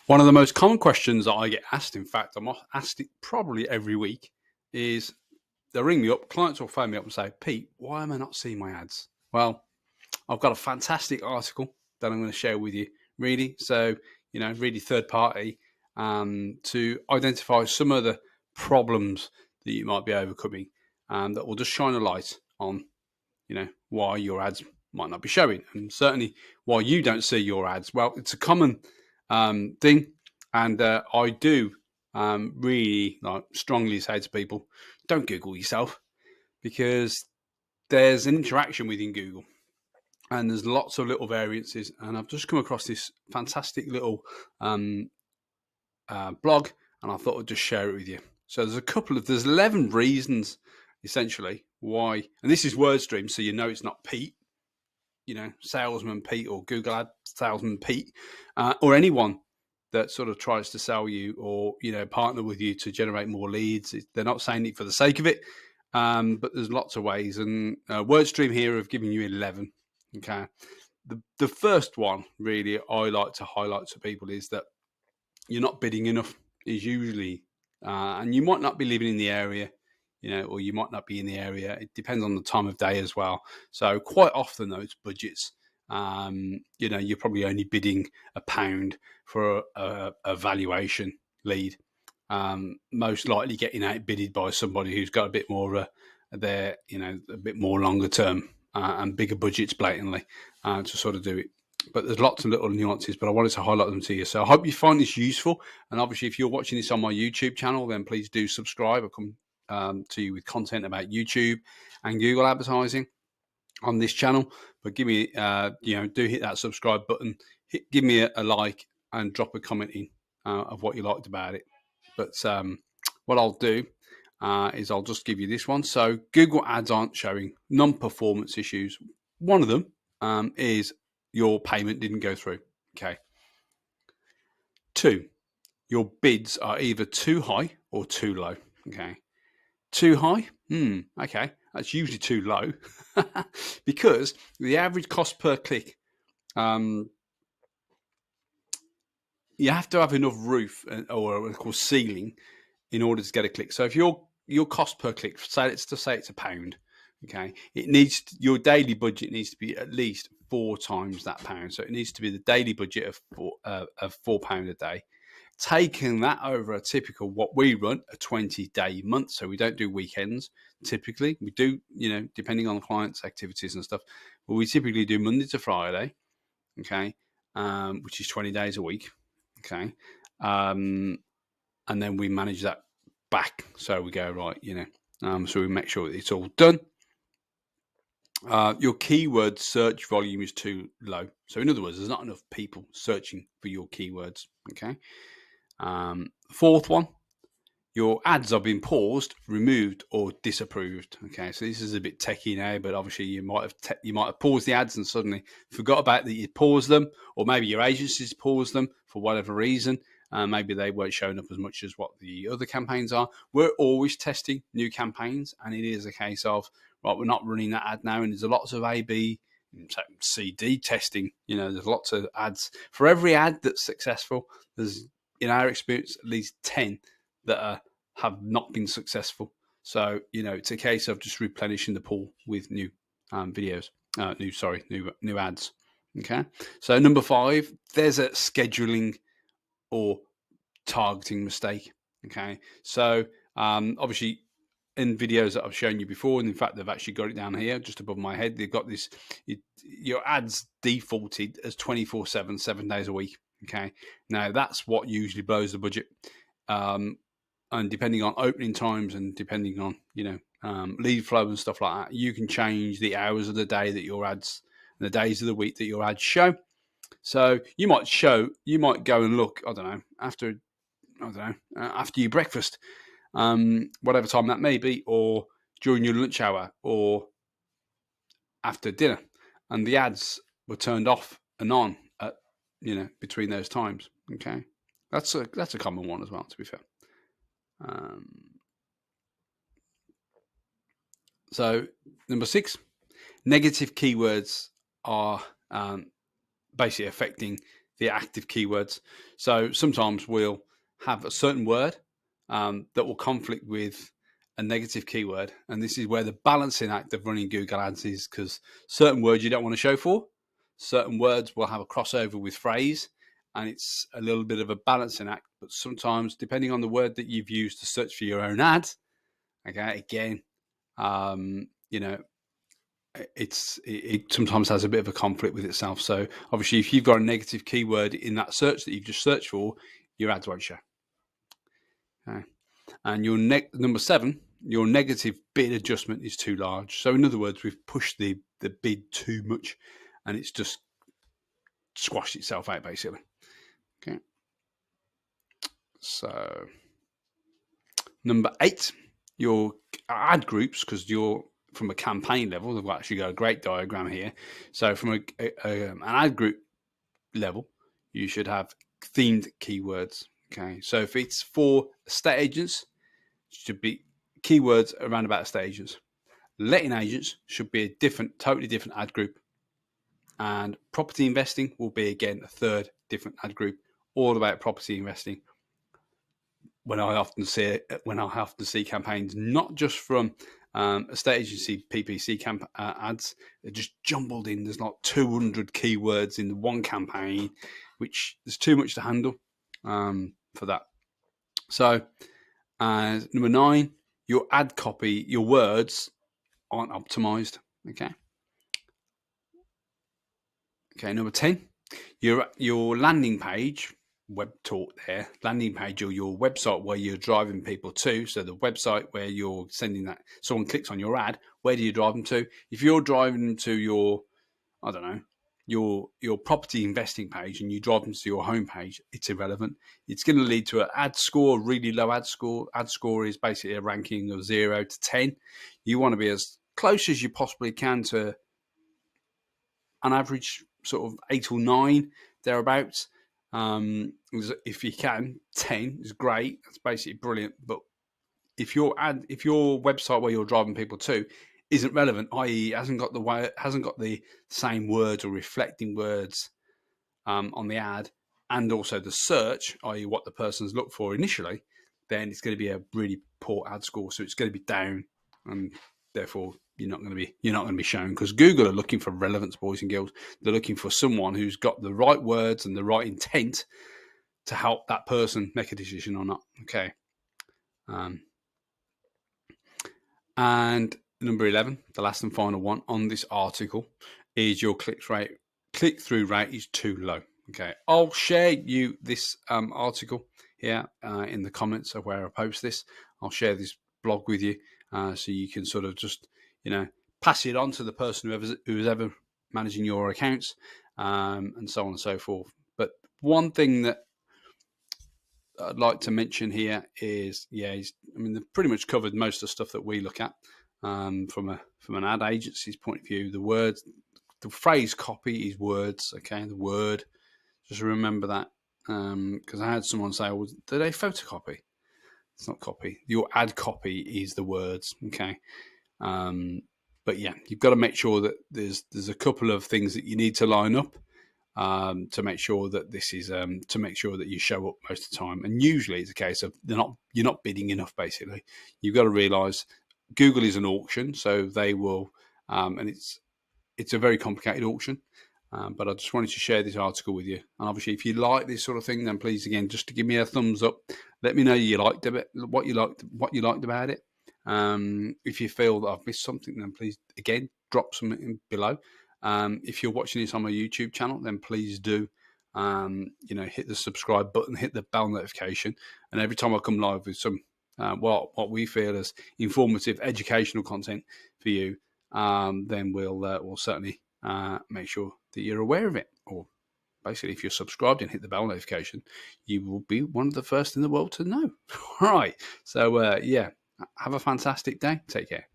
One of the most common questions that I get asked, in fact, I'm asked it probably every week, is they'll ring me up, clients will phone me up and say, Pete, why am I not seeing my ads? Well, I've got a fantastic article that I'm going to share with you, really. So, really third party to identify some of the problems that you might be overcoming that will just shine a light on, why your ads might not be showing, and certainly why you don't see your ads. Well, it's a common thing, and I do really strongly say to people, don't Google yourself, because there's an interaction within Google, and there's lots of little variances. And I've just come across this fantastic little blog, and I thought I'd just share it with you. So there's 11 reasons essentially why, and this is WordStream, so it's not Pete, salesman Pete or Google Ad salesman Pete, or anyone that sort of tries to sell you or partner with you to generate more leads. They're not saying it for the sake of it, but there's lots of ways, and WordStream here have given you 11. Okay, the first one really I like to highlight to people is that you're not bidding enough. Is usually, and you might not be living in the area, or you might not be in the area. It depends on the time of day as well. So quite often those budgets, you're probably only bidding £1 for a valuation lead. Most likely getting outbidded by somebody who's got a bit more a bit more longer term and bigger budgets blatantly to sort of do it. But there's lots of little nuances, but I wanted to highlight them to you. So I hope you find this useful. And obviously, if you're watching this on my YouTube channel, then please do subscribe. I'll come to you with content about YouTube and Google advertising on this channel. But give me, do hit that subscribe button. Give me a like and drop a comment in of what you liked about it. But what I'll do is I'll just give you this one. So Google ads aren't showing non-performance issues. One of them is your payment didn't go through. Okay. 2, your bids are either too high or too low. Okay. Too high? Okay. That's usually too low because the average cost per click, you have to have enough roof or what we call ceiling in order to get a click. So if your cost per click, say it's £1, okay, your daily budget needs to be at least 4 times that pound. So it needs to be the daily budget of £4 a day. Taking that over a typical, what we run, a 20-day month. So we don't do weekends. Typically, we do, depending on the client's activities and stuff. But we typically do Monday to Friday, okay, which is 20 days a week, okay, and then we manage that back. So we go right, so we make sure that it's all done. Your keyword search volume is too low. So in other words, there's not enough people searching for your keywords. Okay. Fourth one, your ads have been paused, removed, or disapproved. Okay, so this is a bit techie now, but obviously you might have paused the ads and suddenly forgot about that you paused them, or maybe your agency's paused them for whatever reason. Maybe they weren't showing up as much as what the other campaigns are. We're always testing new campaigns, and it is a case of, right, we're not running that ad now, and there's lots of A/B, CD testing. There's lots of ads. For every ad that's successful, there's, in our experience, at least 10 that have not been successful. So, it's a case of just replenishing the pool with new videos, new ads. Okay. So number 5, there's a scheduling or targeting mistake. Okay. So obviously in videos that I've shown you before, and in fact, they've actually got it down here just above my head. They've got this, your ads defaulted as 24/7, 7 days a week. Okay. Now that's what usually blows the budget. And depending on opening times and depending on, lead flow and stuff like that, you can change the hours of the day that your ads, and the days of the week that your ads show. So you might go and look, after your breakfast, whatever time that may be, or during your lunch hour, or after dinner, and the ads were turned off and on at, between those times. Okay, that's a common one as well, to be fair. So number 6, negative keywords are basically affecting the active keywords. So sometimes we'll have a certain word that will conflict with a negative keyword, and this is where the balancing act of running Google Ads is, because certain words you don't want to show for, certain words will have a crossover with phrase, and it's a little bit of a balancing act. But sometimes, depending on the word that you've used to search for your own ad, okay, again, it sometimes has a bit of a conflict with itself. So obviously, if you've got a negative keyword in that search that you've just searched for, your ads won't show. Okay. And your number 7, your negative bid adjustment is too large. So in other words, we've pushed the bid too much, and it's just squashed itself out basically. Okay. So number 8, your ad groups, because you're from a campaign level, they've actually got a great diagram here. So from an ad group level, you should have themed keywords. Okay, so if it's for estate agents, it should be keywords around about estate agents. Letting agents should be a totally different ad group, and property investing will be again a third different ad group, all about property investing. When I often see campaigns, not just from estate agency PPC ads, they're just jumbled in. There's like 200 keywords in one campaign, which is too much to handle for that. So, number 9, your ad copy, your words aren't optimized. Okay. Number 10, your landing page. Web talk there, landing page, or your website where you're driving people to. So the website where you're sending that, someone clicks on your ad, where do you drive them to? If you're driving them to your, I don't know, your property investing page, and you drive them to your homepage, it's irrelevant. It's going to lead to an ad score, really low ad score. Ad score is basically a ranking of 0 to 10. You want to be as close as you possibly can to an average sort of 8 or 9 thereabouts. If you can, 10 is great. That's basically brilliant. But if your website where you're driving people to isn't relevant, i.e., hasn't got the same words or reflecting words on the ad, and also the search, i.e., what the person's looked for initially, then it's going to be a really poor ad score. So it's going to be down, and therefore you're not going to be shown, because Google are looking for relevance, boys and girls. They're looking for someone who's got the right words and the right intent to help that person make a decision or not. Okay. And number 11, the last and final one on this article, is your click-through rate is too low. Okay, I'll share you this article here in the comments of where I post this. I'll share this blog with you so you can sort of just, pass it on to the person who's ever managing your accounts and so on and so forth. But one thing that I'd like to mention here is, they've pretty much covered most of the stuff that we look at from an ad agency's point of view. The phrase copy is words. Okay, the word. Just remember that, because I had someone say, "Well, did they photocopy?" It's not copy. Your ad copy is the words. Okay, but yeah, you've got to make sure that there's a couple of things that you need to line up to make sure that this is to make sure that you show up most of the time. And usually it's a case of you're not bidding enough. Basically, you've got to realise Google is an auction, so they will, and it's a very complicated auction. But I just wanted to share this article with you. And obviously, if you like this sort of thing, then please, again, just to give me a thumbs up. Let me know you liked it, what you liked about it. If you feel that I've missed something, then please, again, drop something below. If you're watching this on my YouTube channel, then please do, hit the subscribe button, hit the bell notification. And every time I come live with some, what we feel as informative, educational content for you, then we'll certainly make sure that you're aware of it. Or basically, if you're subscribed and hit the bell notification, you will be one of the first in the world to know. All right. So, have a fantastic day. Take care.